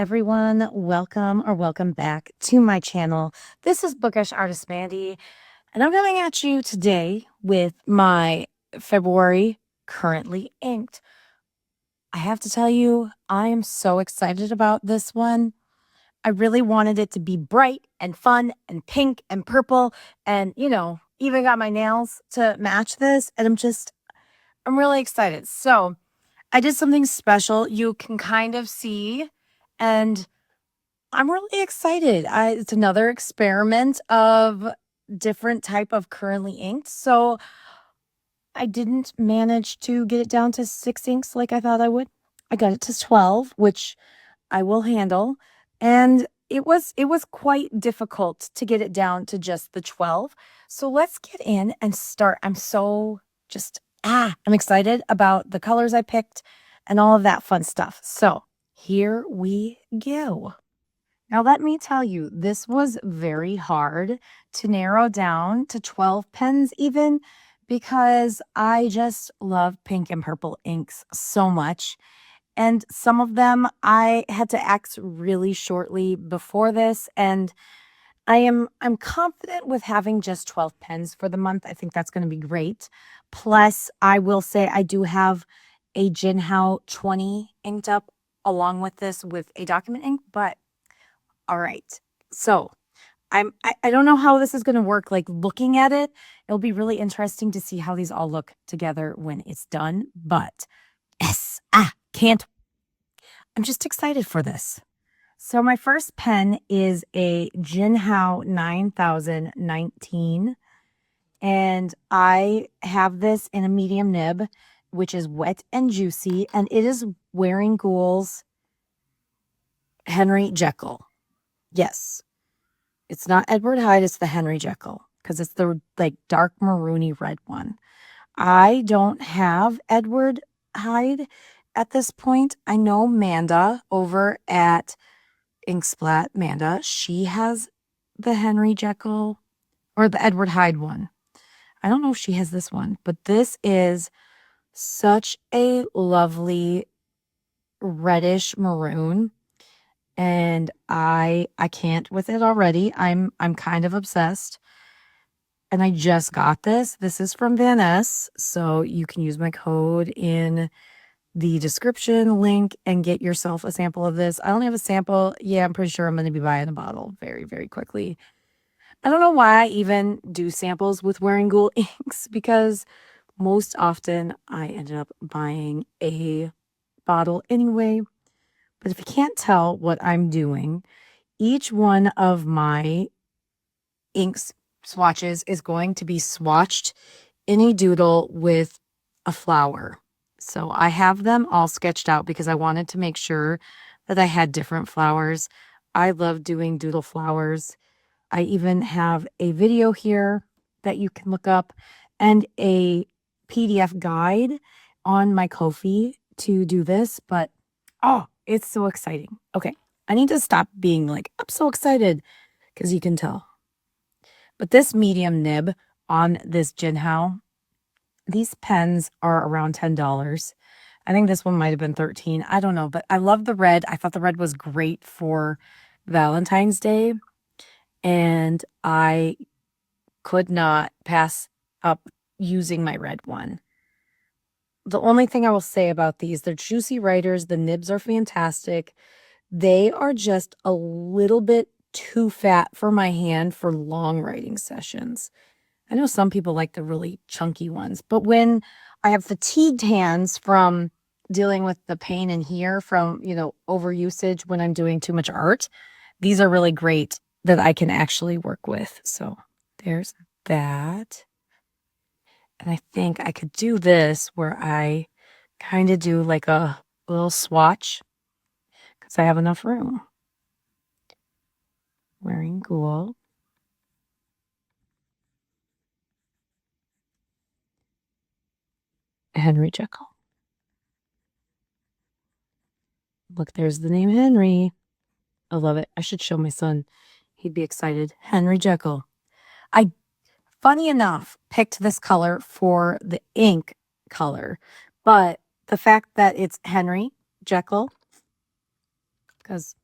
everyone. Welcome back to my channel. This is Bookish Artist Mandy, and I'm coming at you today with my February currently inked. I have to tell you, I am so excited about this one. I really wanted it to be bright and fun and pink and purple and, even got my nails to match this, and I'm really excited. So I did something special. You can kind of see, and I'm really excited. It's another experiment of different type of currently inked. So I didn't manage to get it down to 6 inks like I thought I would. I got it to 12, which I will handle. And it was quite difficult to get it down to just the 12. So let's get in and start. I'm excited about the colors I picked and all of that fun stuff. So here we go. Now, let me tell you, this was very hard to narrow down to 12 pens even, because I just love pink and purple inks so much. And some of them I had to axe really shortly before this, and I'm confident with having just 12 pens for the month. I think that's going to be great. Plus, I will say I do have a Jinhao 20 inked up along with this with a document ink, but all right. So I don't know how this is going to work. Like, looking at it, it'll be really interesting to see how these all look together when it's done. But I'm just excited for this. So my first pen is a Jinhao 9019. And I have this in a medium nib, which is wet and juicy. And it is Wearingeul's Henry Jekyll. Yes. It's not Edward Hyde, it's the Henry Jekyll, because it's the dark maroony red one. I don't have Edward Hyde at this point. I know Manda over at Inksplat, Manda, she has the Henry Jekyll or the Edward Hyde one. I don't know if she has this one, but this is such a lovely reddish maroon. And I can't with it already. I'm kind of obsessed. And I just got this. This is from Van S. So you can use my code in the description link and get yourself a sample of this. I only have a sample. Yeah, I'm pretty sure I'm going to be buying a bottle very, very quickly. I don't know why I even do samples with Wearingeul inks, because most often I ended up buying a bottle anyway. But if you can't tell what I'm doing, each one of my inks swatches is going to be swatched in a doodle with a flower. So I have them all sketched out because I wanted to make sure that I had different flowers. I love doing doodle flowers. I even have a video here that you can look up and a PDF guide on my KOFI to do this, but oh, it's so exciting. Okay, I need to stop being like, I'm so excited, because you can tell. But this medium nib on this Jinhao, these pens are around $10. I think this one might have been $13. I don't know, but I love the red. I thought the red was great for Valentine's Day, and I could not pass up using my red one. The only thing I will say about these, they're juicy writers. The nibs are fantastic. They are just a little bit too fat for my hand for long writing sessions. I know some people like the really chunky ones, but when I have fatigued hands from dealing with the pain in here from, overusage when I'm doing too much art, these are really great that I can actually work with. So there's that. And I think I could do this where I kind of do like a little swatch, because I have enough room. Wearingeul. Henry Jekyll. Look, there's the name Henry. I love it. I should show my son. He'd be excited. Henry Jekyll. I, funny enough, picked this color for the ink color, but the fact that it's Henry Jekyll, because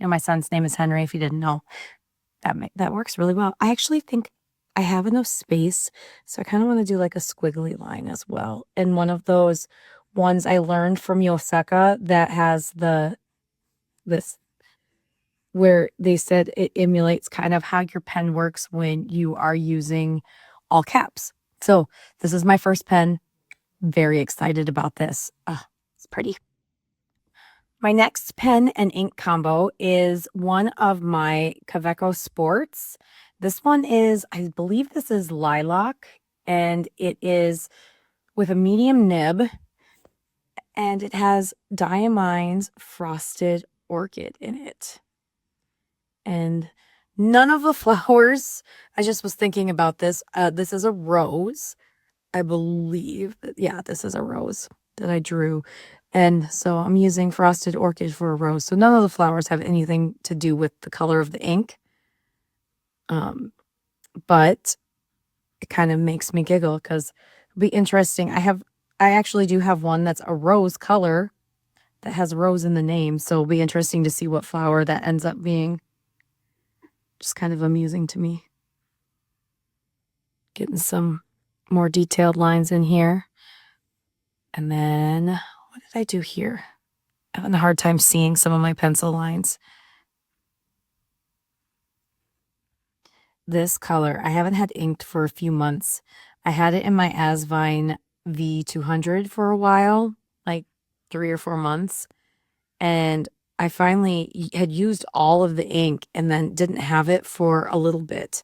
You know, my son's name is Henry, if you didn't know. That works really well. I actually think I have enough space, so I kind of want to do like a squiggly line as well. And one of those ones I learned from Yoseka that has this where they said it emulates kind of how your pen works when you are using all caps. So this is my first pen. Very excited about this. It's pretty. My next pen and ink combo is one of my Kaweco Sports. This one is, I believe this is lilac, and it is with a medium nib, and it has Diamine's Frosted Orchid in it. And none of the flowers, I just was thinking about this. This is a rose, I believe. Yeah, this is a rose that I drew. And so I'm using Frosted Orchid for a rose. So none of the flowers have anything to do with the color of the ink. But it kind of makes me giggle because it'll be interesting. I actually do have one that's a rose color that has rose in the name. So it'll be interesting to see what flower that ends up being. Just kind of amusing to me. Getting some more detailed lines in here. And then what did I do here? I'm having a hard time seeing some of my pencil lines. This color, I haven't had inked for a few months. I had it in my Asvine V200 for a while, like 3 or 4 months. And I finally had used all of the ink and then didn't have it for a little bit.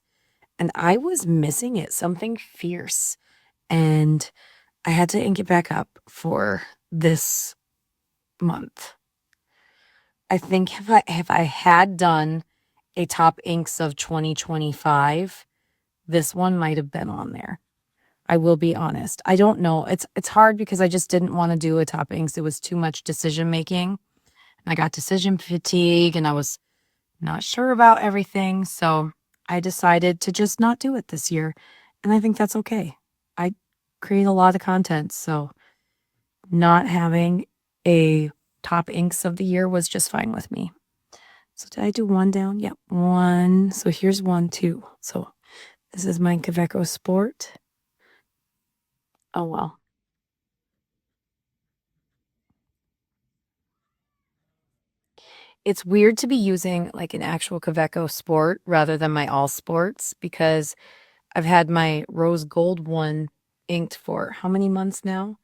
And I was missing it, something fierce. And I had to ink it back up for this month. I think if I had done a top inks of 2025, this one might have been on there. I will be honest. I don't know. It's hard because I just didn't want to do a top inks. It was too much decision making. I got decision fatigue and I was not sure about everything. So I decided to just not do it this year. And I think that's okay. I create a lot of content. So not having a top inks of the year was just fine with me. So did I do one down? Yep, one. So here's 1, 2. So this is my Kaweco Sport. Oh, well. It's weird to be using like an actual Kaweco Sport rather than my All Sports because I've had my rose gold one inked for how many months now?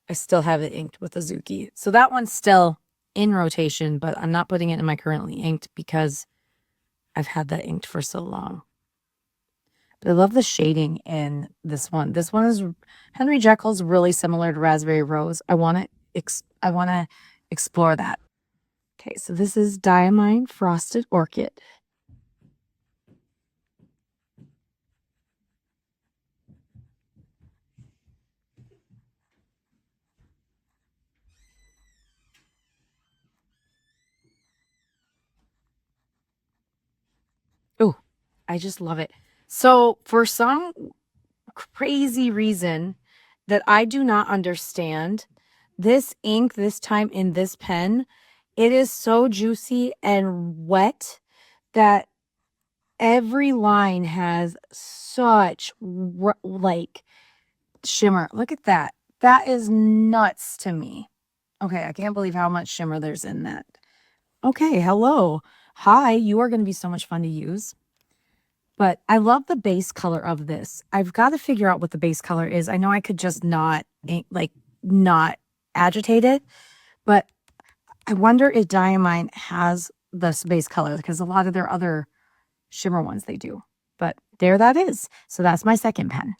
I still have it inked with Azuki. So that one's still in rotation, but I'm not putting it in my currently inked because I've had that inked for so long. But I love the shading in this one. This one is Henry Jekyll's really similar to Raspberry Rose. I want to explore that. Okay, so this is Diamine Frosted Orchid. Oh, I just love it. So for some crazy reason that I do not understand, this ink this time in this pen, it is so juicy and wet that every line has such like shimmer. Look at that. That is nuts to me. Okay, I can't believe how much shimmer there's in that. Okay, hello. Hi, you are going to be so much fun to use. But I love the base color of this. I've got to figure out what the base color is. I know I could just not agitate it, but I wonder if Diamine has this base color because a lot of their other shimmer ones they do. But there that is. So that's my second pen.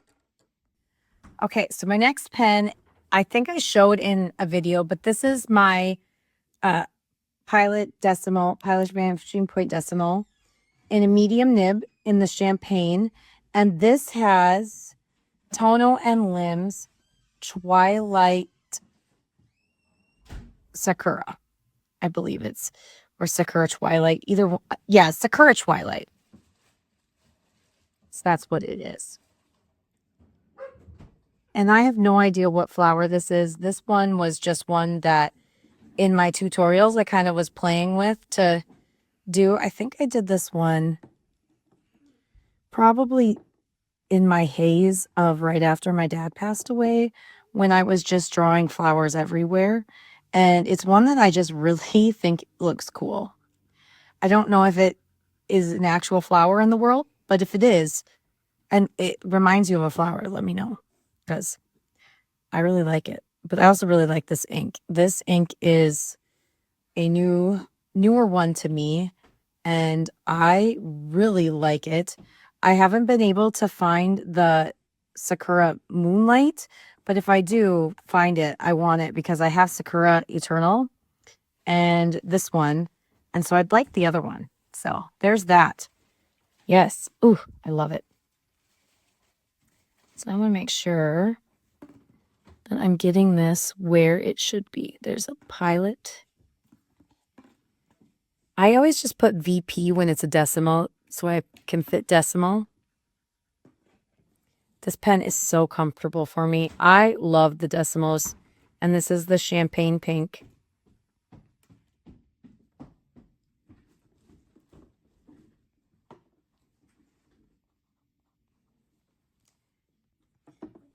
Okay, so my next pen, I think I showed in a video, but this is my Pilot Vanishing Point Decimo in a medium nib in the champagne. And this has Tono and Limbs Twilight Sakura. I believe it's, or Sakura Twilight. Sakura Twilight. So that's what it is. And I have no idea what flower this is. This one was just one that in my tutorials I kind of was playing with to do. I think I did this one probably in my haze of right after my dad passed away, when I was just drawing flowers everywhere. And it's one that I just really think looks cool. I don't know if it is an actual flower in the world, but if it is, and it reminds you of a flower, let me know, because I really like it. But I also really like this ink. This ink is a newer one to me, and I really like it. I haven't been able to find the Sakura Moonlight, but if I do find it, I want it because I have Sakura Eternal and this one, and so I'd like the other one. So there's that. Yes. Ooh, I love it. So I want to make sure that I'm getting this where it should be. There's a pilot. I always just put VP when it's a decimal so I can fit decimal. This pen is so comfortable for me. I love the decimals, and this is the champagne pink.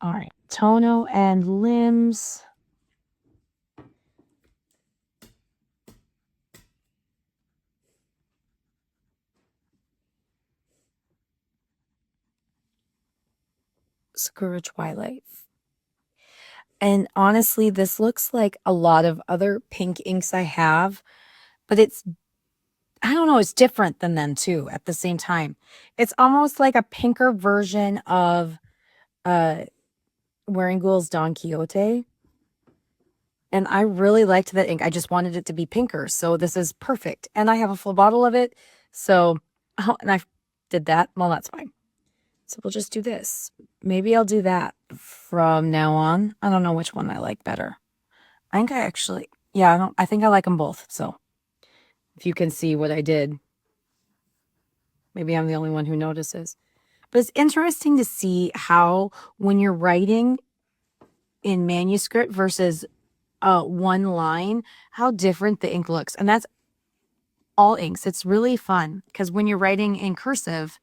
All right, Tono and limbs. Sakura Twilight. And honestly, this looks like a lot of other pink inks I have, but it's, I don't know, it's different than them too at the same time. It's almost like a pinker version of Wearingeul's Don Quixote. And I really liked that ink. I just wanted it to be pinker. So this is perfect. And I have a full bottle of it. So, oh, and I did that. Well, that's fine. So we'll just do this. Maybe I'll do that from now on. I don't know which one I like better. I think I actually, yeah, I think I like them both. So if you can see what I did, maybe I'm the only one who notices. But it's interesting to see how when you're writing in manuscript versus one line, how different the ink looks. And that's all inks. It's really fun because when you're writing in cursive,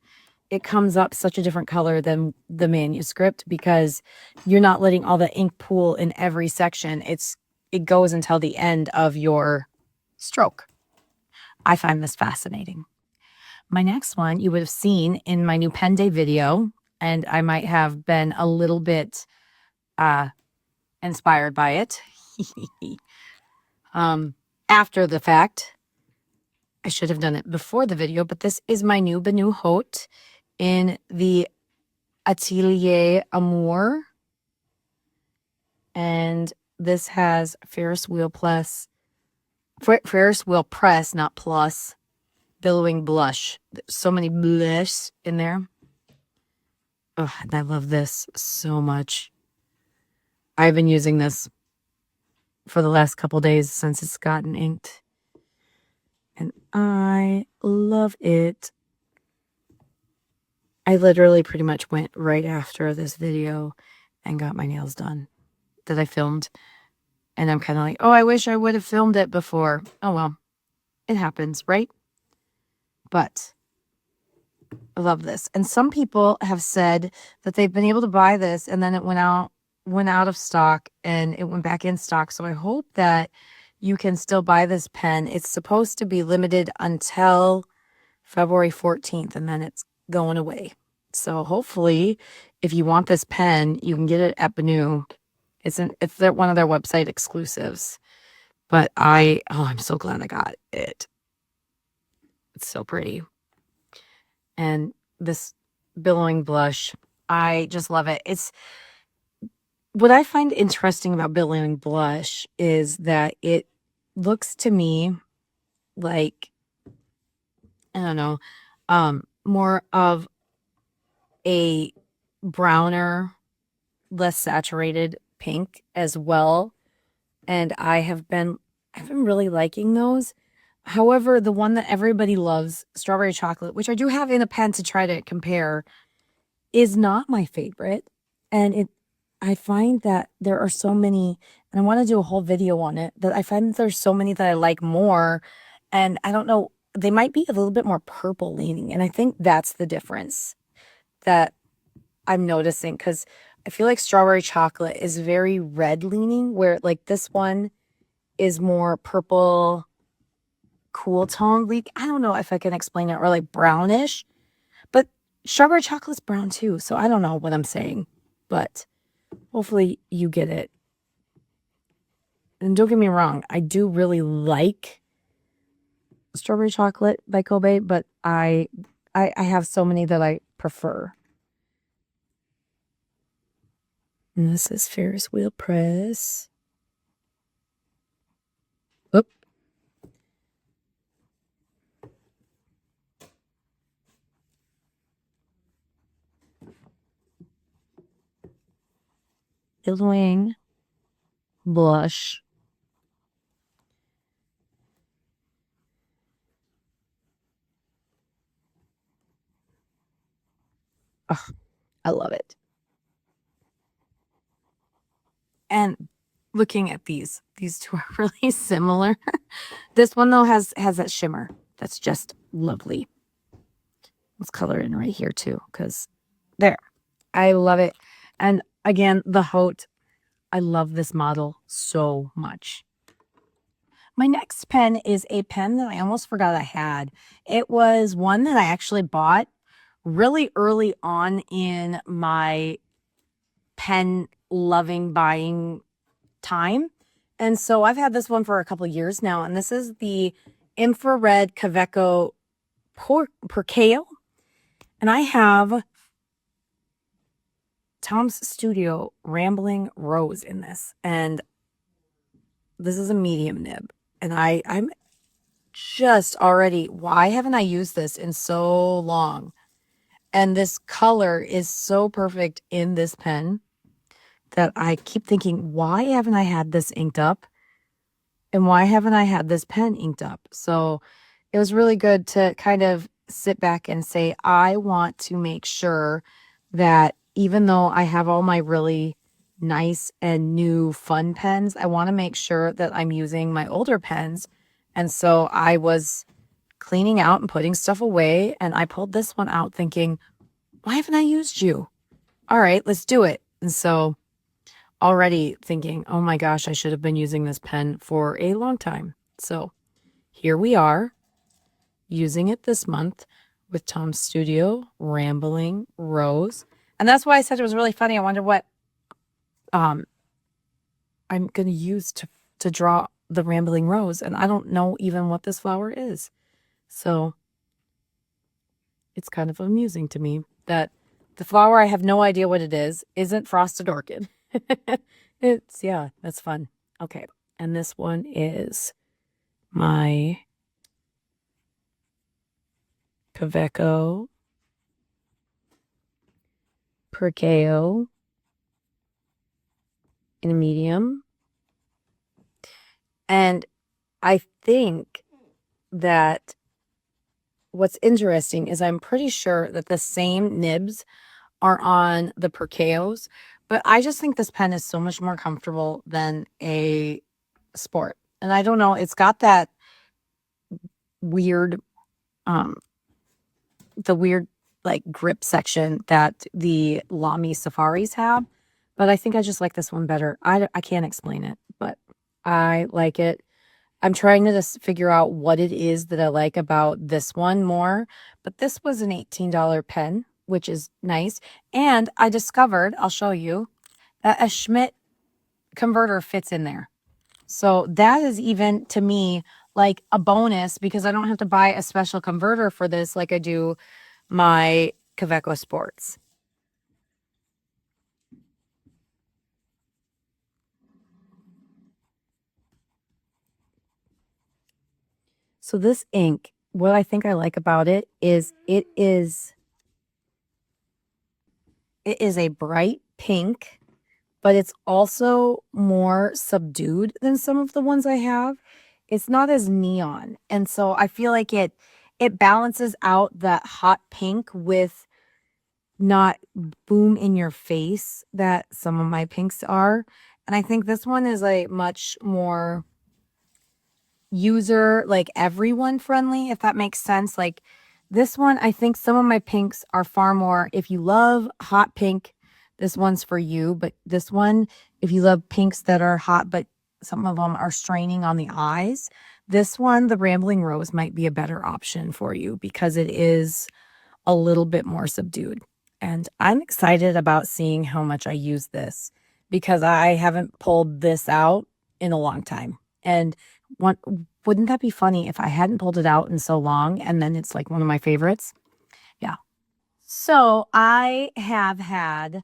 it comes up such a different color than the manuscript because you're not letting all the ink pool in every section. It goes until the end of your stroke. I find this fascinating. My next one you would have seen in my new pen day video, and I might have been a little bit inspired by it. After the fact, I should have done it before the video, but this is my new Benu Haute in the Atelier Amour. And this has Ferris wheel press, not plus, billowing blush. There's so many blush in there. Oh, and I love this so much. I've been using this for the last couple days since it's gotten inked. And I love it. I literally pretty much went right after this video and got my nails done that I filmed. And I'm kind of like, oh, I wish I would have filmed it before. Oh, well, it happens, right? But I love this. And some people have said that they've been able to buy this and then it went out of stock and it went back in stock. So I hope that you can still buy this pen. It's supposed to be limited until February 14th and then it's going away. So hopefully if you want this pen, you can get it at Benu. It's one of their website exclusives. But I'm so glad I got it. It's so pretty. And this billowing blush, I just love it. It's what I find interesting about billowing blush is that it looks to me like, I don't know, more of a browner, less saturated pink as well. And I've been really liking those. However, the one that everybody loves, strawberry chocolate, which I do have in a pen to try to compare, is not my favorite. And I find that there are so many And I want to do a whole video on it. That I find that there's so many that I like more. And I don't know, they might be a little bit more purple leaning. And I think that's the difference that I'm noticing, because I feel like strawberry chocolate is very red leaning, where like this one is more purple, cool tone. Like, I don't know if I can explain it, or like brownish, but strawberry chocolate's brown too. So I don't know what I'm saying, but hopefully you get it. And don't get me wrong, I do really like strawberry chocolate by Kobe, but I have so many that I prefer. And this is Ferris wheel press. Oop. Wing blush. Oh, I love it. And looking at these two are really similar. This one though has that shimmer that's just lovely. Let's color in right here too, because there, I love it. And again, the Haute, I love this model so much. My next pen is a pen that I almost forgot I had. It was one that I actually bought really early on in my pen loving buying time. And so I've had this one for a couple of years now. And this is the infrared Kaweco Perkeo. And I have Tom's Studio Rambling Rose in this. And this is a medium nib. And I'm just already, why haven't I used this in so long? And this color is so perfect in this pen that I keep thinking, why haven't I had this inked up? And why haven't I had this pen inked up? So it was really good to kind of sit back and say, I want to make sure that even though I have all my really nice and new fun pens, I want to make sure that I'm using my older pens. And so I was cleaning out and putting stuff away, and I pulled this one out thinking, why haven't I used you? All right, let's do it. And so already thinking, oh my gosh, I should have been using this pen for a long time. So here we are using it this month with Tom's Studio Rambling Rose. And that's why I said it was really funny. I wonder what I'm going to use to draw the Rambling Rose. And I don't know even what this flower is. So it's kind of amusing to me that the flower, I have no idea what it is, isn't frosted orchid. It's, yeah, that's fun. Okay. And this one is my Kaweco Perkeo in a medium. And I think that what's interesting is I'm pretty sure that the same nibs are on the Perkeos, but I just think this pen is so much more comfortable than a sport. And I don't know, it's got that weird, the weird like grip section that the Lamy Safaris have, but I think I just like this one better. I can't explain it, but I like it. I'm trying to just figure out what it is that I like about this one more, but this was an $18 pen, which is nice. And I discovered, I'll show you, that a Schmidt converter fits in there. So that is even to me like a bonus, because I don't have to buy a special converter for this like I do my Kaweco Sports. So this ink, what I think I like about it is it is a bright pink, but it's also more subdued than some of the ones I have. It's not as neon. And so I feel like it balances out that hot pink with not boom in your face that some of my pinks are. And I think this one is a much more user, like everyone friendly, if that makes sense. Like this one, I think some of my pinks are far more, if you love hot pink, this one's for you. But this one, if you love pinks that are hot, but some of them are straining on the eyes, this one, the Rambling Rose, might be a better option for you because it is a little bit more subdued. And I'm excited about seeing how much I use this because I haven't pulled this out in a long time. And wouldn't that be funny if I hadn't pulled it out in so long and then it's like one of my favorites? Yeah. So I have had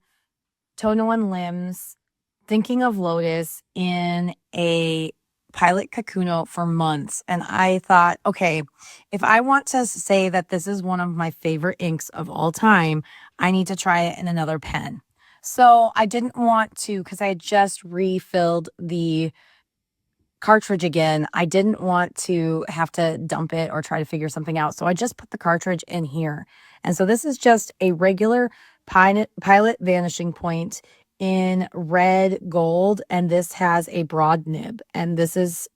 Tono and Limbs Thinking of Lotus in a pilot Kakuno for months. And I thought, okay, if I want to say that this is one of my favorite inks of all time, I need to try it in another pen. So I didn't want to, because I had just refilled the cartridge again. I didn't want to have to dump it or try to figure something out. So I just put the cartridge in here. And so this is just a regular pilot vanishing point in red gold. And this has a broad nib. And this is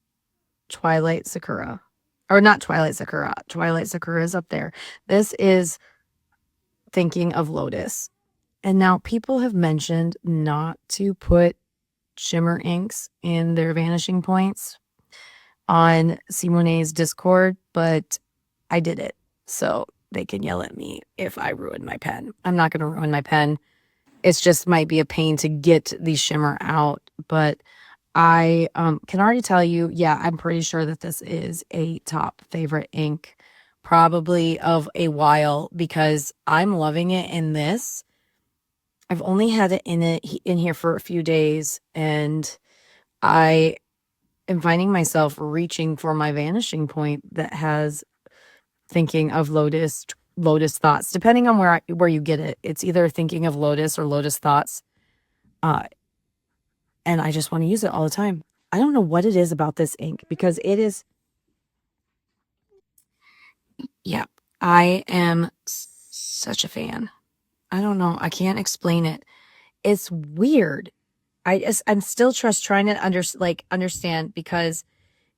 Twilight Sakura. Or not Twilight Sakura. Twilight Sakura is up there. This is Thinking of Lotus. And now people have mentioned not to put shimmer inks in their vanishing points on Simone's Discord, but I did it. So they can yell at me if I ruin my pen. I'm not going to ruin my pen. It's just might be a pain to get the shimmer out, but I can already tell you, yeah, I'm pretty sure that this is a top favorite ink probably of a while because I'm loving it in this. I've only had it in here for a few days, and I am finding myself reaching for my vanishing point that has Thinking of Lotus Thoughts, depending on where you get it. It's either Thinking of Lotus or Lotus Thoughts. And I just want to use it all the time. I don't know what it is about this ink because it is, yeah, I am such a fan. I don't know. I can't explain it. It's weird. I'm still trying to understand because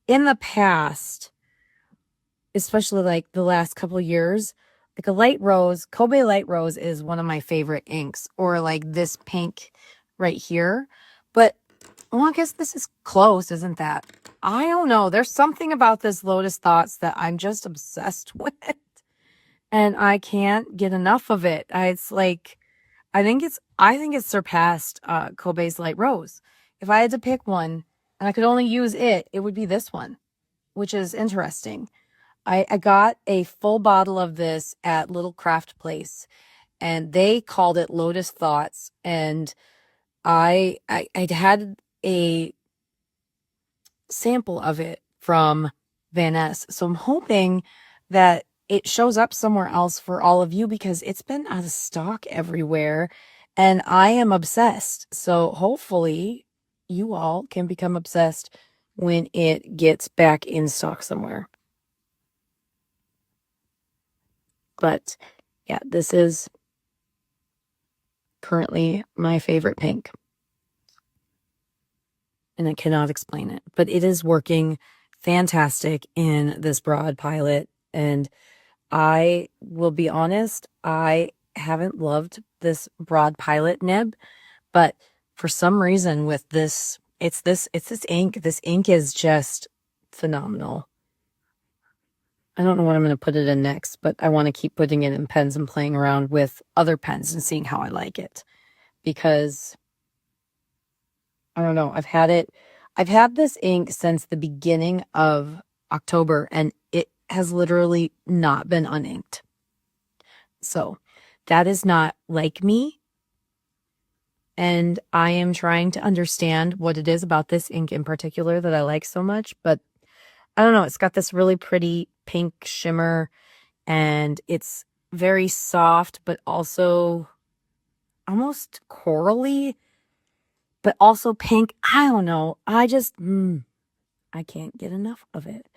in the past, especially like the last couple of years, like a light rose, Kobe light rose is one of my favorite inks, or like this pink right here. But well, I guess this is close, isn't that? I don't know. There's something about this Lotus Thoughts that I'm just obsessed with, and I can't get enough of it. It's like I think it's surpassed Kobe's Light Rose. If I had to pick one and I could only use it, it would be this one, which is interesting. I got a full bottle of this at Little Craft Place, and they called it Lotus Thoughts. And I had a sample of it from Van Ness. So I'm hoping that it shows up somewhere else for all of you because it's been out of stock everywhere and I am obsessed. So hopefully you all can become obsessed when it gets back in stock somewhere. But yeah, this is currently my favorite pink. And I cannot explain it, but it is working fantastic in this broad pilot. And I will be honest, I haven't loved this broad pilot nib, but for some reason with this, it's this ink. This ink is just phenomenal. I don't know what I'm going to put it in next, but I want to keep putting it in pens and playing around with other pens and seeing how I like it because I don't know. I've had this ink since the beginning of October and it has literally not been uninked. So that is not like me. And I am trying to understand what it is about this ink in particular that I like so much. But I don't know. It's got this really pretty pink shimmer and it's very soft, but also almost corally, but also pink. I don't know. I just, I can't get enough of it.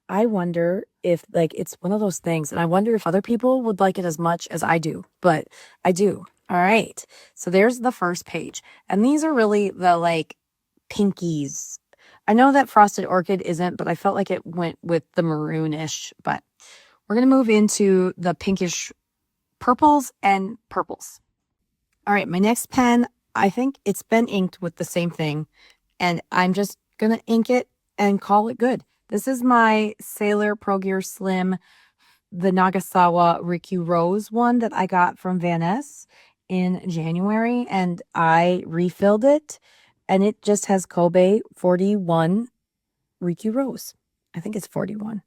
I wonder if like it's one of those things, and I wonder if other people would like it as much as I do, but I do. All right. So there's the first page. And these are really the like pinkies. I know that Frosted Orchid isn't, but I felt like it went with the maroonish. But we're going to move into the pinkish purples and purples. All right, my next pen, I think it's been inked with the same thing. And I'm just going to ink it and call it good. This is my Sailor Pro Gear Slim, the Nagasawa Riku Rose one that I got from Van Ness in January. And I refilled it. And it just has Kobe 41 Riku Rose. I think it's 41.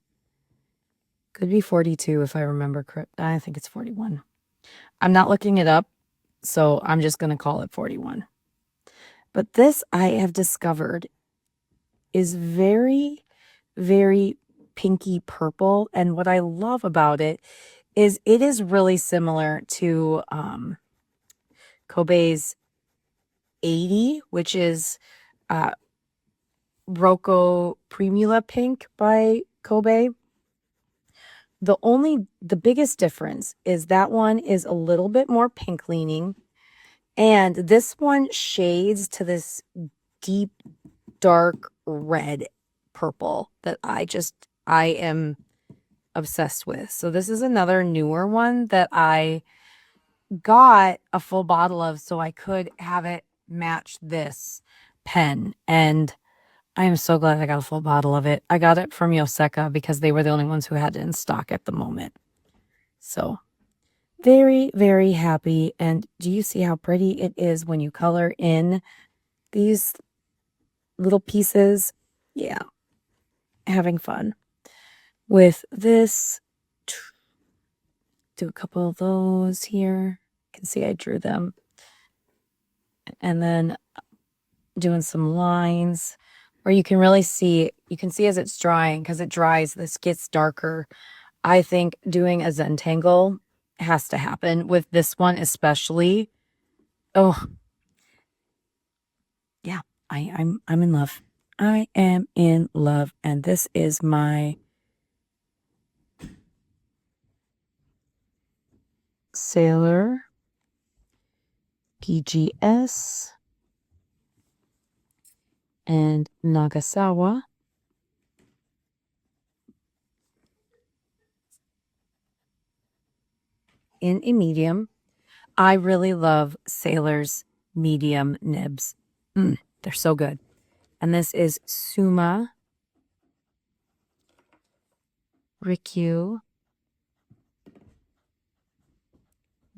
Could be 42 if I remember correct. I think it's 41. I'm not looking it up, so I'm just going to call it 41. But this I have discovered is very, very pinky purple. And what I love about it is really similar to Kobe's 80, which is Rocco Primula Pink by Kobe. The biggest difference is that one is a little bit more pink leaning, and this one shades to this deep, dark red purple that I am obsessed with. So this is another newer one that I got a full bottle of so I could have it match this pen. And I am so glad I got a full bottle of it. I got it from Yoseka because they were the only ones who had it in stock at the moment. So very, very happy. And do you see how pretty it is when you color in these little pieces? Yeah. Having fun with this. Do a couple of those here. You can see I drew them. And then doing some lines where you can really see, you can see as it's drying, because it dries, this gets darker. I think doing a Zentangle has to happen with this one especially. Oh, yeah, I'm in love. I am in love. And this is my Sailor PGS and Nagasawa in a medium. I really love Sailor's medium nibs. They're so good. And this is Suma Riku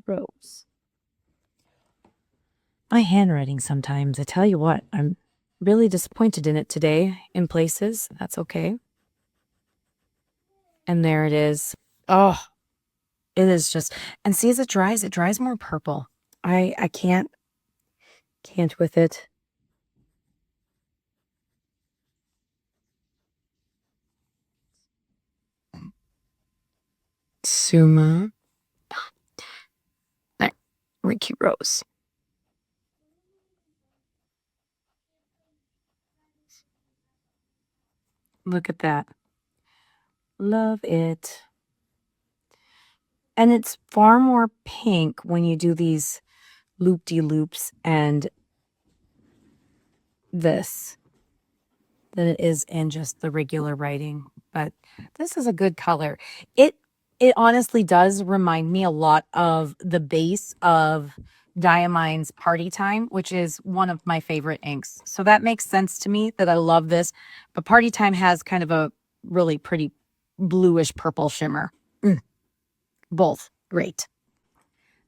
Rose. My handwriting sometimes, I tell you what, I'm really disappointed in it today in places. That's okay. And there it is. Oh, it is just, and see as it dries more purple. I can't with it. Suma. There, Riku Rose. Look at that. Love it. And it's far more pink when you do these loop-de-loops and this than it is in just the regular writing. But this is a good color. It honestly does remind me a lot of the base of Diamine's Party Time, which is one of my favorite inks. So that makes sense to me that I love this. But Party Time has kind of a really pretty bluish purple shimmer. Both great.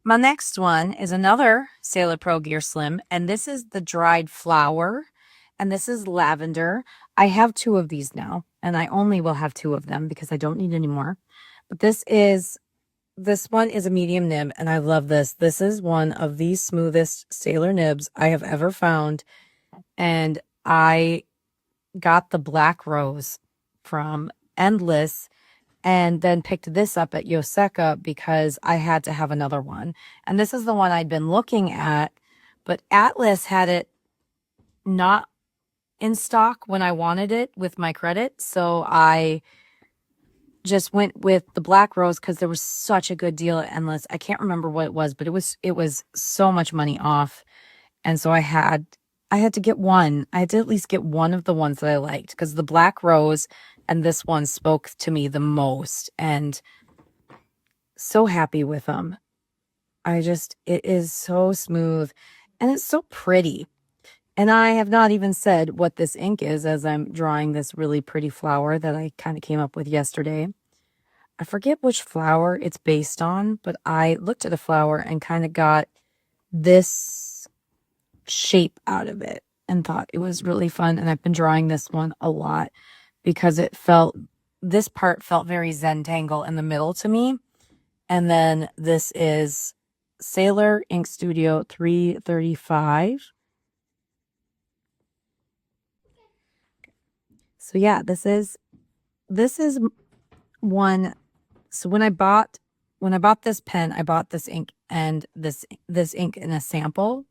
My next one is another Sailor Pro Gear Slim, and this is the Dried Flower, and this is lavender. I have 2 of these now, and I only will have 2 of them because I don't need any more. But this one is a medium nib, and I love this. This is one of the smoothest Sailor nibs I have ever found, and I got the Black Rose from Endless, and then picked this up at Yoseka because I had to have another one. And this is the one I'd been looking at, but Atlas had it not in stock when I wanted it with my credit. So I just went with the Black Rose because there was such a good deal at Endless. I can't remember what it was, but it was so much money off. And so I had I had to get one. I had to at least get one of the ones that I liked because the Black Rose and this one spoke to me the most, and so happy with them. It is so smooth and it's so pretty. And I have not even said what this ink is as I'm drawing this really pretty flower that I kind of came up with yesterday. I forget which flower it's based on, but I looked at a flower and kind of got this shape out of it and thought it was really fun. And I've been drawing this one a lot because this part felt very Zentangle in the middle to me. And then this is Sailor Ink Studio 335. So yeah, this is one. So when I bought this pen, I bought this ink and this ink in a sample.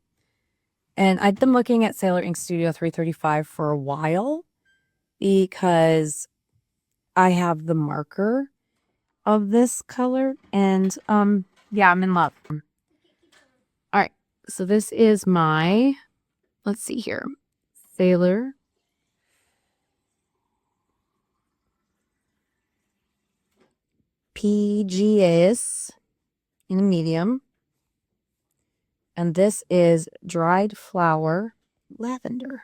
And I'd been looking at Sailor Ink Studio 335 for a while because I have the marker of this color, and yeah, I'm in love. All right, so this is my, let's see here, Sailor PGS in a medium, and this is Dried Flower Lavender.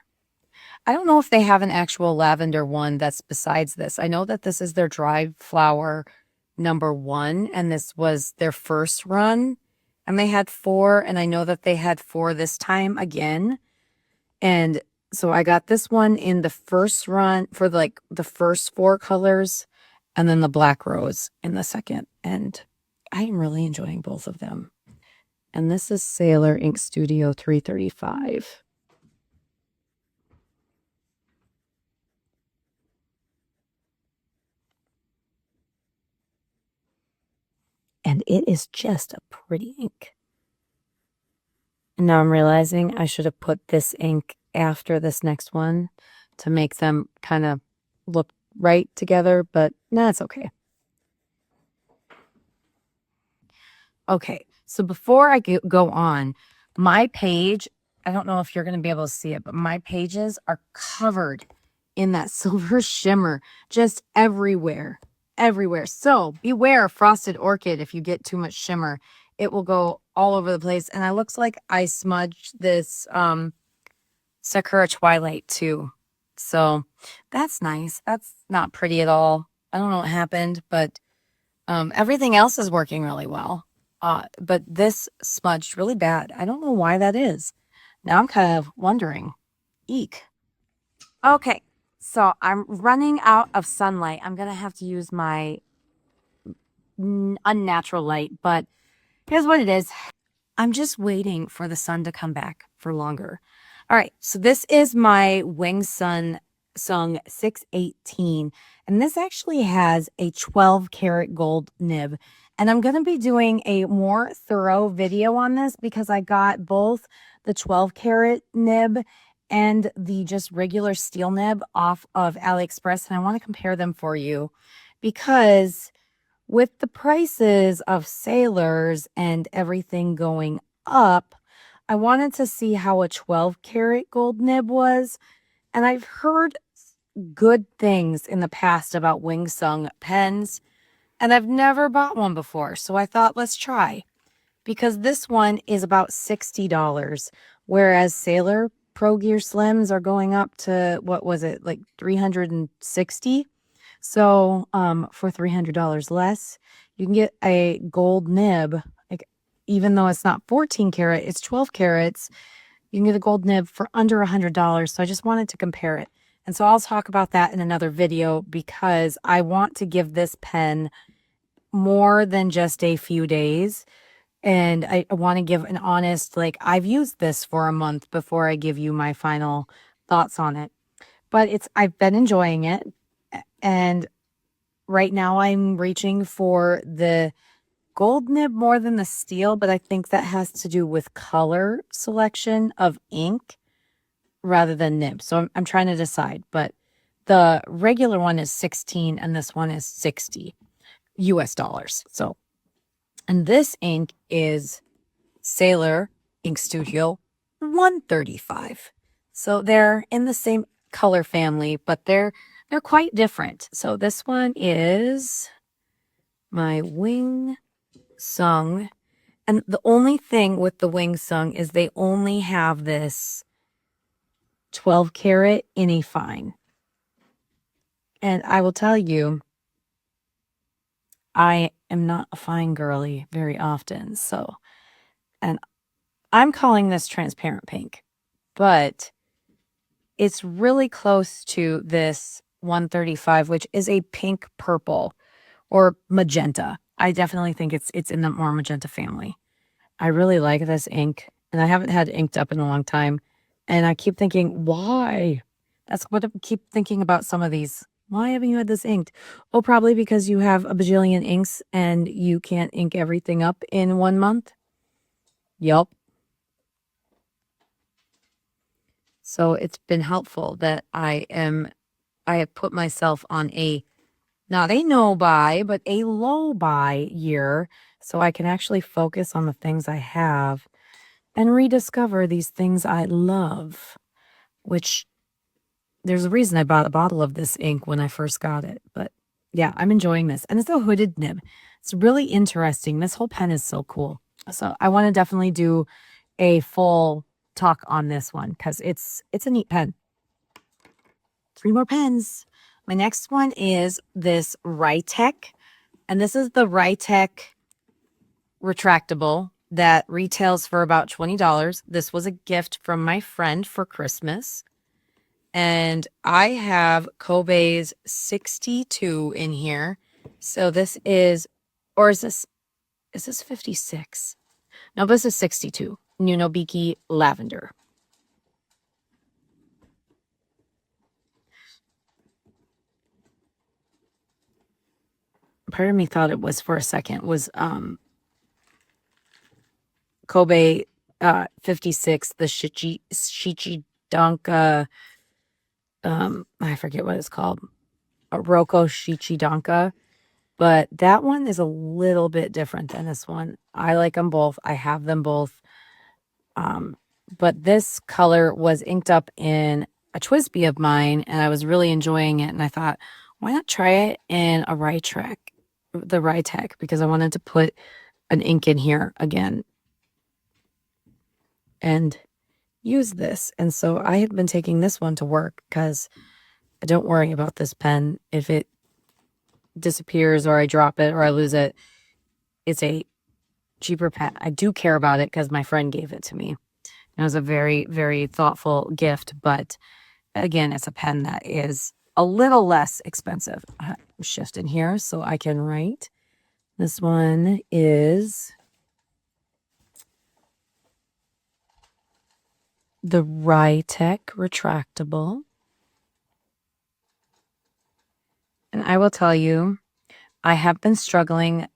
I don't know if they have an actual lavender one that's besides this. I know that this is their Dried Flower #1, and this was their first run, and they had 4, and I know that they had 4 this time again. And so I got this one in the first run for like the first 4 colors, and then the Black Rose in the second. And I am really enjoying both of them. And this is Sailor Ink Studio 335. And it is just a pretty ink. And now I'm realizing I should have put this ink after this next one to make them kind of look right together, but that's okay. Okay, so before I go on, my page, I don't know if you're going to be able to see it, but my pages are covered in that silver shimmer just everywhere. So beware Frosted Orchid. If you get too much shimmer, it will go all over the place. And it looks like I smudged this Sakura Twilight too. So that's nice. That's not pretty at all. I don't know what happened, but everything else is working really well. But this smudged really bad. I don't know why that is. Now I'm kind of wondering. Eek. Okay, so I'm running out of sunlight. I'm going to have to use my unnatural light, but here's what it is. I'm just waiting for the sun to come back for longer. All right, so this is my Wing Sun Sung 618, and this actually has a 12 karat gold nib. And I'm going to be doing a more thorough video on this because I got both the 12 karat nib and the just regular steel nib off of AliExpress, and I want to compare them for you because with the prices of Sailors and everything going up, I wanted to see how a 12 karat gold nib was. And I've heard good things in the past about Wing Sung pens, and I've never bought one before. So I thought, let's try, because this one is about $60, whereas Sailor Pro Gear Slims are going up to, what was it, like $360. So for $300 less, you can get a gold nib. Like, even though it's not 14 karat, it's 12 carats. You can get a gold nib for under $100. So I just wanted to compare it. And so I'll talk about that in another video because I want to give this pen more than just a few days. And I want to give an honest, like, I've used this for a month before I give you my final thoughts on it. But I've been enjoying it. And right now I'm reaching for the gold nib more than the steel, but I think that has to do with color selection of ink rather than nib. So I'm trying to decide, but the regular one is 16 and this one is 60 US dollars. So, and this ink is Sailor Ink Studio 135. So they're in the same color family, but they're quite different. So this one is my Wing Sung. And the only thing with the Wing Sung is they only have this 12 karat in a fine. And I will tell you, I am not a fine girly very often. So, and I'm calling this transparent pink, but it's really close to this 135, which is a pink purple or magenta. I definitely think it's in the more magenta family. I really like this ink, and I haven't had inked up in a long time. And I keep thinking, why? That's what I keep thinking about some of these. Why haven't you had this inked? Oh, probably because you have a bajillion inks and you can't ink everything up in 1 month. Yup. So it's been helpful that I have put myself on not a no buy, but a low buy year, so I can actually focus on the things I have and rediscover these things I love, which there's a reason I bought a bottle of this ink when I first got it. But yeah, I'm enjoying this. And it's a hooded nib. It's really interesting. This whole pen is so cool. So I want to definitely do a full talk on this one because it's a neat pen. 3 more pens. My next one is this Writech. And this is the Writech Retractable that retails for about $20. This was a gift from my friend for Christmas. And I have Kobe's 62 in here. So this is, or is this 56? No, this is 62. Nunobiki Lavender. Part of me thought it was for a second was Kobe 56, the Shichidanka, I forget what it's called, a Roko Shichidanka, but that one is a little bit different than this one. I like them both. I have them both. But this color was inked up in a Twisby of mine, and I was really enjoying it. And I thought, why not try it in a Writech, the Writech, because I wanted to put an ink in here again and use this. And so I have been taking this one to work because I don't worry about this pen. If it disappears or I drop it or I lose it, it's a cheaper pen. I do care about it because my friend gave it to me. It was a very, very thoughtful gift, but again, it's a pen that is a little less expensive. I'm shifting here so I can write. This one is the Writech Retractable. And I will tell you, I have been struggling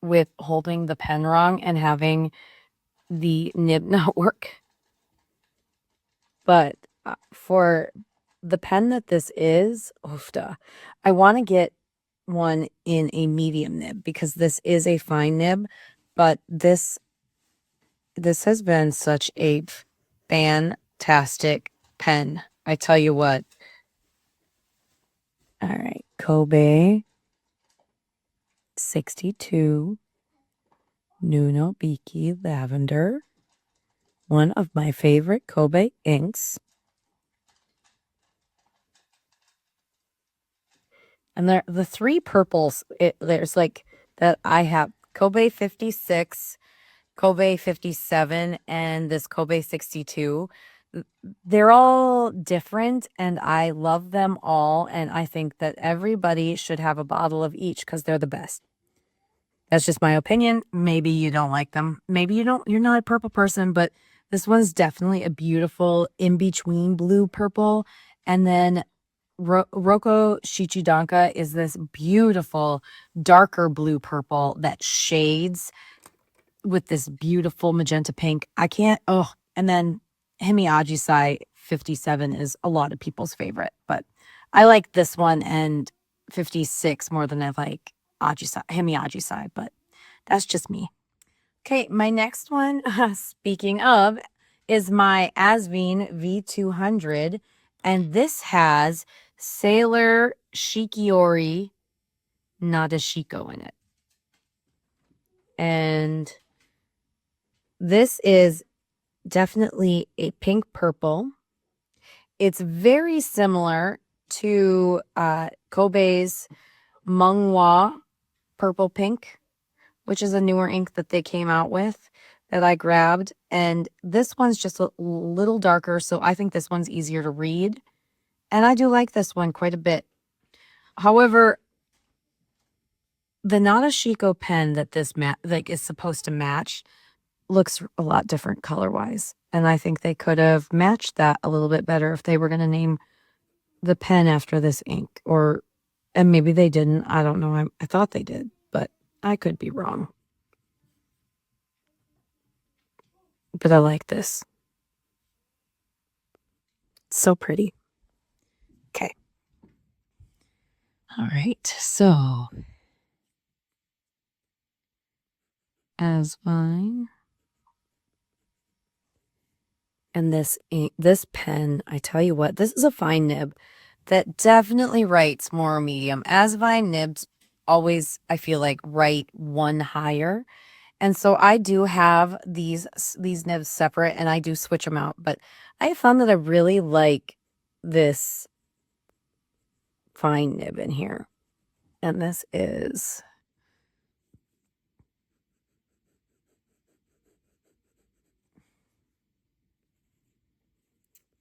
with holding the pen wrong and having the nib not work. But for the pen that this is, oofda, I want to get one in a medium nib because this is a fine nib, but this has been such a fantastic pen. I tell you what. All right, Kobe 62 Nunobiki Lavender, one of my favorite Kobe inks. And the 3 purples, there's like that I have Kobe 56, Kobe 57, and this Kobe 62. They're all different and I love them all. And I think that everybody should have a bottle of each because they're the best. That's just my opinion. Maybe you don't like them. Maybe you're not a purple person, but this one's definitely a beautiful in-between blue purple. And then Roko Shichidanka is this beautiful darker blue purple that shades with this beautiful magenta pink. I can't, and then Himi Ajisai 57 is a lot of people's favorite, but I like this one and 56 more than I like Himi Ajisai, but that's just me. Okay, my next one, speaking of, is my Asvine V200, and this has Sailor Shikiori Nadeshiko in it. And this is definitely a pink purple. It's very similar to Kobe's Manghwa purple pink, which is a newer ink that they came out with that I grabbed. And this one's just a little darker, so I think this one's easier to read. And I do like this one quite a bit. However, the Nadeshiko pen that this is supposed to match looks a lot different color-wise. And I think they could have matched that a little bit better if they were going to name the pen after this ink. And maybe they didn't. I don't know. I thought they did, but I could be wrong. But I like this. It's so pretty. Okay. All right. So, Asvine. And this pen, I tell you what, this is a fine nib that definitely writes more medium. Asvine nibs always, I feel like, write one higher. And so I do have these nibs separate, and I do switch them out. But I have found that I really like this fine nib in here. And this is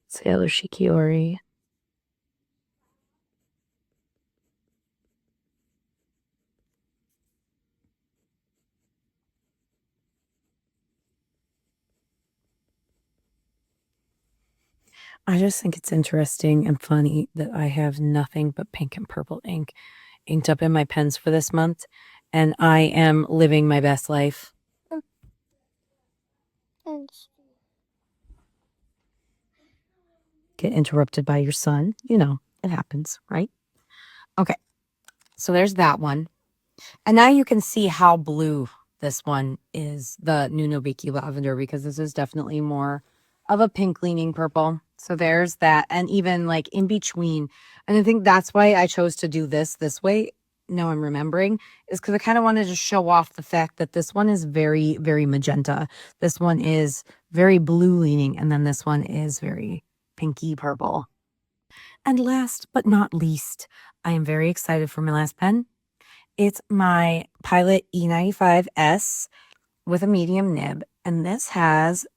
Sailor Shikiori. I just think it's interesting and funny that I have nothing but pink and purple ink inked up in my pens for this month, and I am living my best life. Get interrupted by your son. You know, it happens, right? Okay, so there's that one. And now you can see how blue this one is, the Nunobiki Lavender, because this is definitely more of a pink leaning purple. So there's that. And even like in between, and I think that's why I chose to do this way. Now I'm remembering, is because I kind of wanted to show off the fact that this one is very, very magenta. This one is very blue leaning. And then this one is very pinky purple. And last but not least, I am very excited for my last pen. It's my Pilot E95S with a medium nib, and this has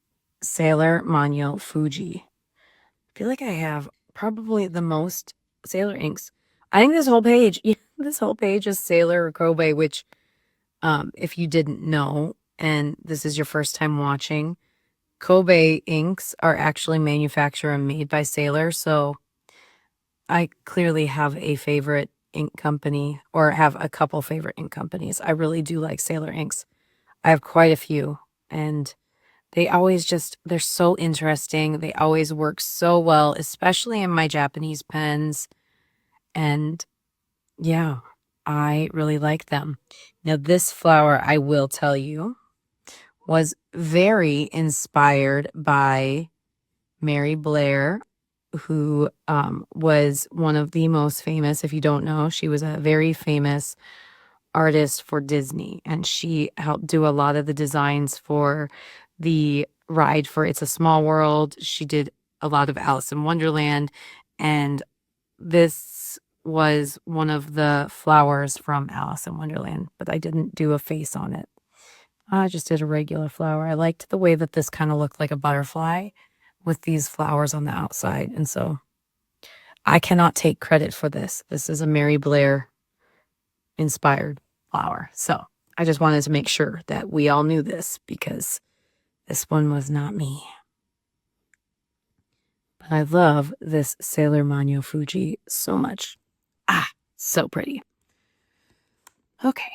Sailor Manyo Fuji. I feel like I have probably the most Sailor inks. I think this whole page is Sailor Kobe, which, if you didn't know, and this is your first time watching, Kobe inks are actually manufactured and made by Sailor, so I clearly have a favorite ink company, or have a couple favorite ink companies. I really do like Sailor inks. I have quite a few, and they always they're so interesting. They always work so well, especially in my Japanese pens. And yeah, I really like them. Now, this flower, I will tell you, was very inspired by Mary Blair, who was one of the most famous, if you don't know, she was a very famous artist for Disney, and she helped do a lot of the designs for the ride for It's a Small World. She did a lot of Alice in Wonderland, and this was one of the flowers from Alice in Wonderland, but I didn't do a face on it. I just did a regular flower. I liked the way that this kind of looked like a butterfly with these flowers on the outside. And so I cannot take credit for this. This is a Mary Blair inspired flower. So I just wanted to make sure that we all knew this, because this one was not me. But I love this Sailor Manyo Fuji so much. Ah, so pretty. Okay.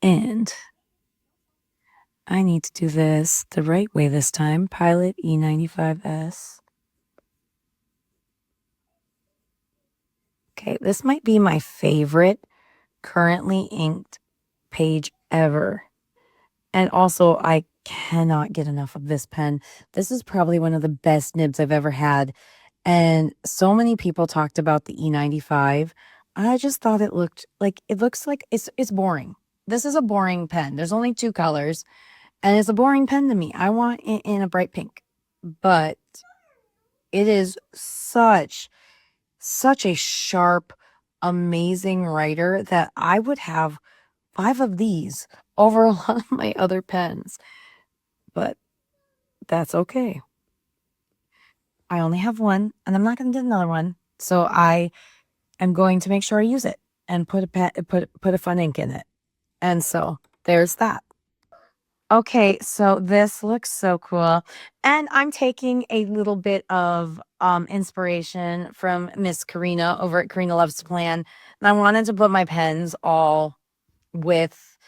And I need to do this the right way this time. Pilot E95S. Okay, this might be my favorite currently inked page ever. And also, I cannot get enough of this pen. This is probably one of the best nibs I've ever had. And so many people talked about the E95. I just thought it looked like it looks like it's boring. This is a boring pen. There's only 2 colors, and it's a boring pen to me. I want it in a bright pink. But it is such a sharp, amazing writer that I would have 5 of these over a lot of my other pens. But that's okay. I only have one, and I'm not going to get another one. So I am going to make sure I use it and put a fun ink in it. And so there's that. Okay, so this looks so cool. And I'm taking a little bit of inspiration from Miss Karina over at Karina Loves to Plan. And I wanted to put my pens all with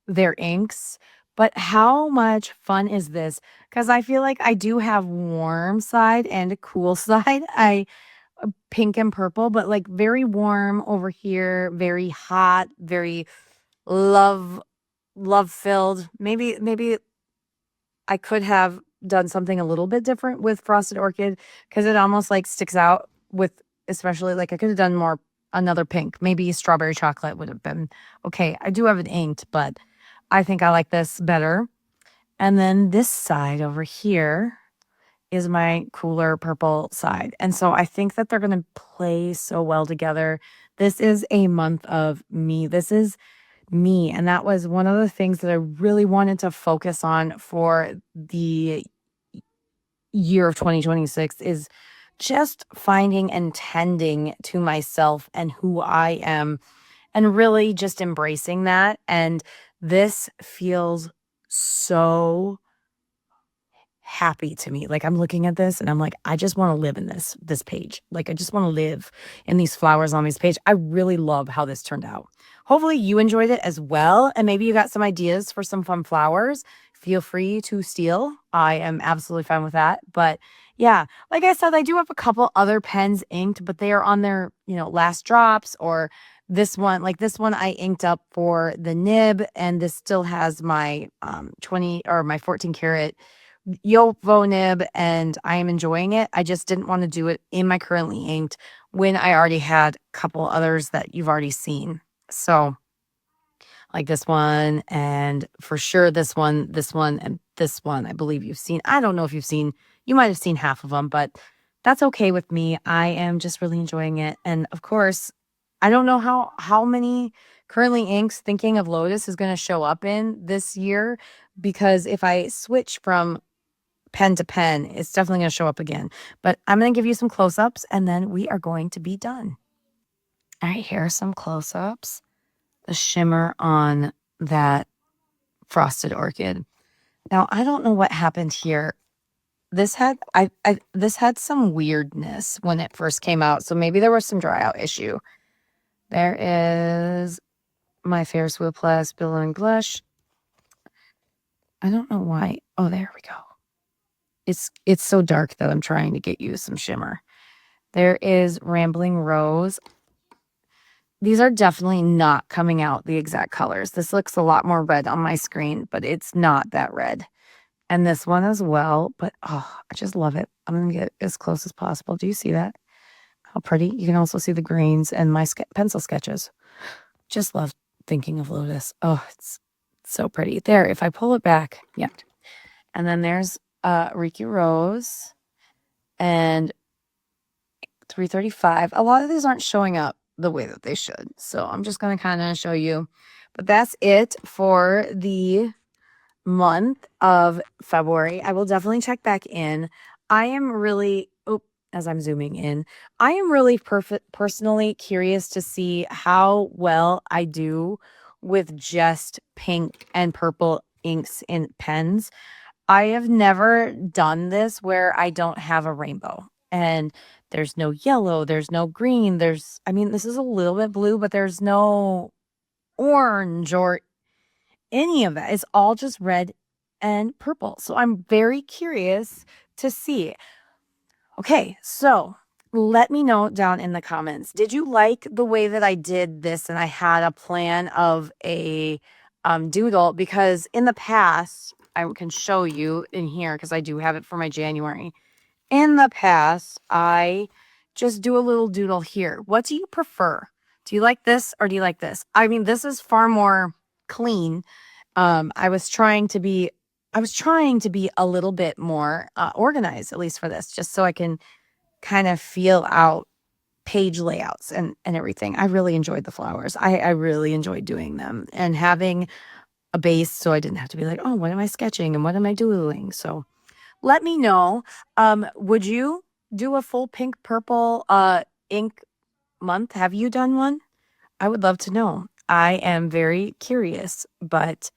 their inks. But how much fun is this? Because I feel like I do have warm side and a cool side. Pink and purple, but like very warm over here, very hot, very love filled. Maybe I could have done something a little bit different with Frosted Orchid because it almost like sticks out with, especially like I could have done more another pink. Maybe strawberry chocolate would have been okay. I do have it inked, but I think I like this better. And then this side over here is my cooler purple side. And so I think that they're going to play so well together. This is a month of me. This is me. And that was one of the things that I really wanted to focus on for the year of 2026 is just finding and tending to myself and who I am and really just embracing that. And this feels so happy to me. Like I'm looking at this and I'm like, I just want to live in this page. Like I just want to live in these flowers on this page. I really love how this turned out. Hopefully you enjoyed it as well. And maybe you got some ideas for some fun flowers. Feel free to steal. I am absolutely fine with that. But yeah, like I said, I do have a couple other pens inked, but they are on their, last drops, or this one, like this one I inked up for the nib, and this still has my 20 or my 14 karat Yovo nib, and I am enjoying it. I just didn't want to do it in my currently inked when I already had a couple others that you've already seen. So like this one, and for sure this one, and this one, I believe you've seen. I don't know if you've seen, you might have seen half of them, but that's okay with me. I am just really enjoying it. And of course, I don't know how many currently inks Thinking of Lotus is going to show up in this year, because if I switch from pen to pen, it's definitely going to show up again. But I'm going to give you some close-ups, and then we are going to be done. All right, here are some close-ups. The shimmer on that Frosted Orchid. Now, I don't know what happened here. This had this had some weirdness when it first came out, so maybe there was some dry out issue. There is my Ferris Wheel Plus Billowing Blush. I don't know why. Oh, there we go. It's so dark that I'm trying to get you some shimmer. There is Rambling Rose. These are definitely not coming out the exact colors. This looks a lot more red on my screen, but it's not that red. And this one as well, but oh, I just love it. I'm going to get as close as possible. Do you see that? How pretty. You can also see the grains and my pencil sketches. Just love Thinking of Lotus. Oh, it's so pretty. There, if I pull it back, yeah. And then there's Riki Rose and 335. A lot of these aren't showing up the way that they should, so I'm just going to kind of show you. But that's it for the month of February. I will definitely check back in. I am really, as I'm zooming in, I am really personally curious to see how well I do with just pink and purple inks in pens. I have never done this where I don't have a rainbow, and there's no yellow, there's no green, this is a little bit blue, but there's no orange or any of that. It's all just red and purple. So I'm very curious to see. Okay, so let me know down in the comments. Did you like the way that I did this and I had a plan of a doodle, because in the past, I can show you in here because I do have it for my January. In the past, I just do a little doodle here. What do you prefer? Do you like this or do you like this? I mean, this is far more clean. I was trying to be a little bit more organized, at least for this, just so I can kind of feel out page layouts and everything. I really enjoyed the flowers. I really enjoyed doing them and having a base, so I didn't have to be like, oh, what am I sketching and what am I doodling? So let me know. Would you do a full pink purple ink month? Have you done one? I would love to know. I am very curious, but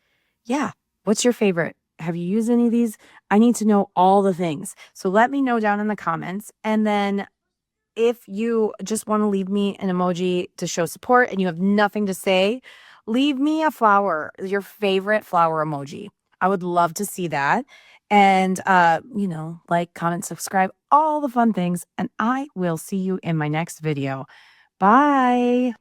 yeah, what's your favorite? Have you used any of these? I need to know all the things. So let me know down in the comments. And then if you just want to leave me an emoji to show support and you have nothing to say, leave me a flower, your favorite flower emoji. I would love to see that. And, like, comment, subscribe, all the fun things. And I will see you in my next video. Bye.